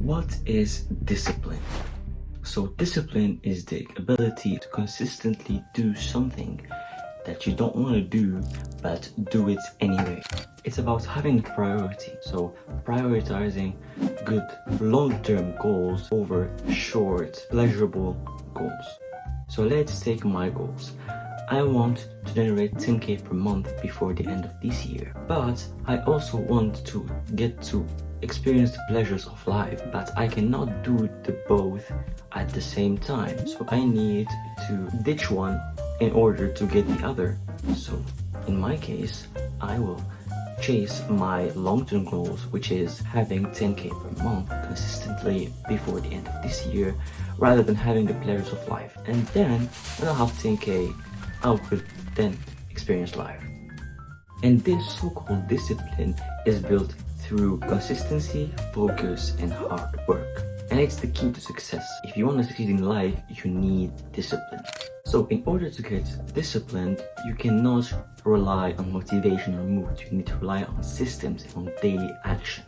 What is discipline? So discipline is the ability to consistently do something that you don't want to do, but do it anyway. It's about having priority, so prioritizing good long-term goals over short, pleasurable goals. So let's take my goals. I want to generate 10k per month before the end of this year, but I also want to get to experience the pleasures of life, but I cannot do the both at the same time. So I need to ditch one in order to get the other. So in my case, I will chase my long-term goals, which is having 10k per month consistently before the end of this year, rather than having the pleasures of life. And then when I have 10k, I could then experience life. And this so-called discipline is built through consistency, focus, and hard work. And it's the key to success. If you want to succeed in life, you need discipline. So in order to get disciplined, you cannot rely on motivation or mood. You need to rely on systems and on daily action.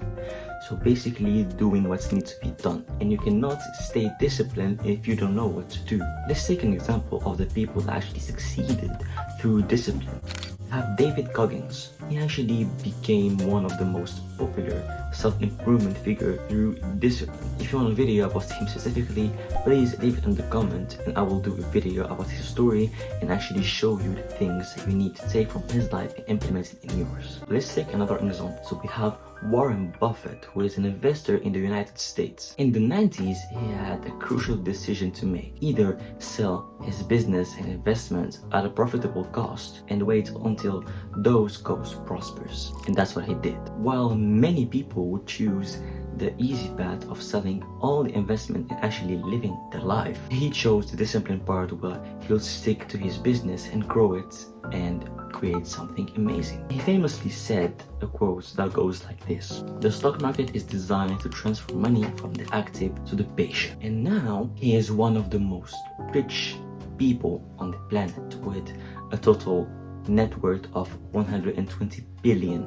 So basically doing what needs to be done. And you cannot stay disciplined if you don't know what to do. Let's take an example of the people that actually succeeded through discipline. We have David Goggins. He actually became one of the most popular self-improvement figure through discipline. If you want a video about him specifically, please leave it in the comment and I will do a video about his story and actually show you the things that you need to take from his life and implement it in yours. Let's take another example. So we have Warren Buffett, who is an investor in the United States. In the 90s, he had a crucial decision to make. Either sell his business and investments at a profitable cost and wait until those costs prospers. And that's what he did. While many people would choose the easy path of selling all the investment and actually living their life, he chose the discipline part where he'll stick to his business and grow it and create something amazing. He famously said a quote that goes like this: "The stock market is designed to transfer money from the active to the patient." And now he is one of the most rich people on the planet with a total net worth of $120 billion.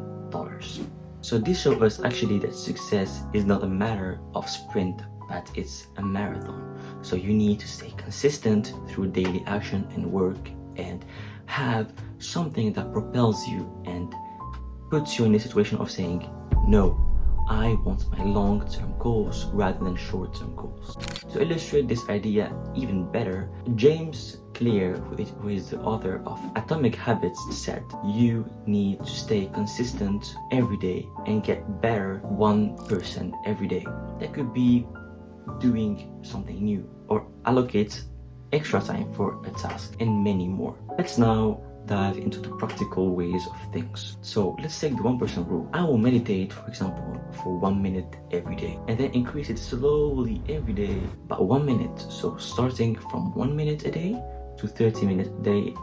So this shows us actually that success is not a matter of sprint, but it's a marathon. So you need to stay consistent through daily action and work and have something that propels you and puts you in a situation of saying, no, I want my long-term goals rather than short-term goals. To illustrate this idea even better, James Clear, who is the author of Atomic Habits, said, you need to stay consistent every day and get better 1% every day. That could be doing something new or allocate extra time for a task and many more. Let's now dive into the practical ways of things. So let's take the 1% rule. I will meditate, for example, for 1 minute every day and then increase it slowly every day by 1 minute. So starting from 1 minute a day to 30 minutes a day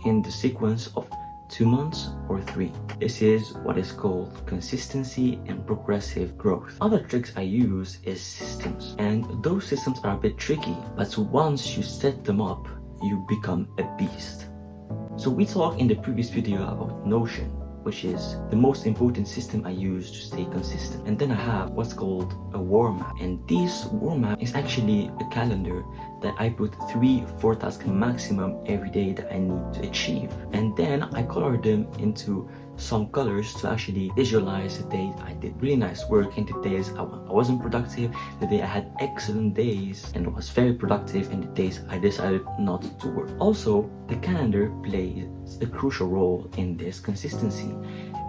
in the sequence of 2 months or 3. This is what is called consistency and progressive growth. Other tricks I use is systems, and those systems are a bit tricky, but once you set them up, you become a beast. So we talked in the previous video about Notion, which is the most important system I use to stay consistent. And then I have what's called a war map. And this war map is actually a calendar that I put 3-4 tasks maximum every day that I need to achieve. And then I color them into some colors to actually visualize the day I did really nice work and the days I wasn't productive, the day I had excellent days and was very productive, and the days I decided not to work. Also, the calendar plays a crucial role in this consistency,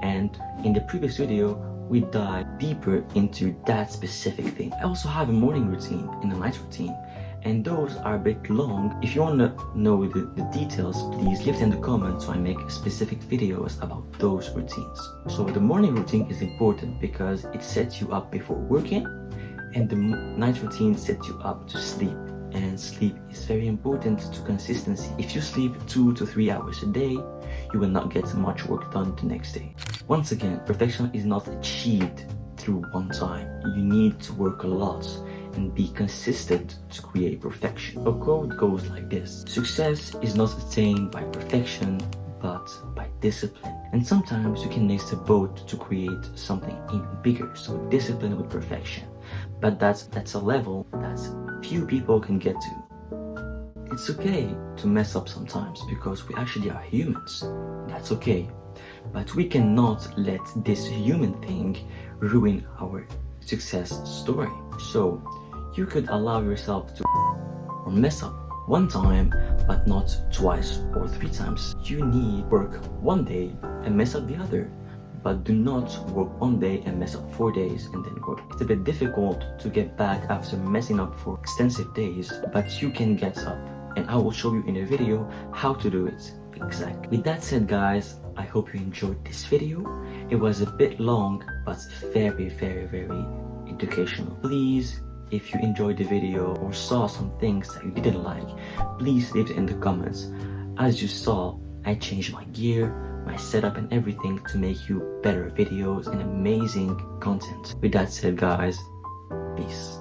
and in the previous video we dive deeper into that specific thing. I also have a morning routine and a night routine, and those are a bit long. If you want to know the details, please leave it in the comments so I make specific videos about those routines. So the morning routine is important because it sets you up before working, and the night routine sets you up to sleep. And sleep is very important to consistency. If you sleep 2 to 3 hours a day, you will not get much work done the next day. Once again, perfection is not achieved through one time. You need to work a lot and be consistent to create perfection. A quote goes like this: success is not attained by perfection, but by discipline. And sometimes you can mix the both to create something even bigger. So discipline with perfection. but that's a level that few people can get to. It's okay to mess up sometimes because we actually are humans. That's okay. But we cannot let this human thing ruin our success story. So you could allow yourself to or mess up one time, but not twice or 3 times. You need work one day and mess up the other, but do not work one day and mess up 4 days and then work. It's a bit difficult to get back after messing up for extensive days, but you can get up, and I will show you in a video how to do it exactly. With that said, guys, I hope you enjoyed this video. It was a bit long, but very, very, very educational. Please, if you enjoyed the video or saw some things that you didn't like, please leave it in the comments. As you saw, I changed my gear, my setup and everything to make you better videos and amazing content. With that said, guys, peace.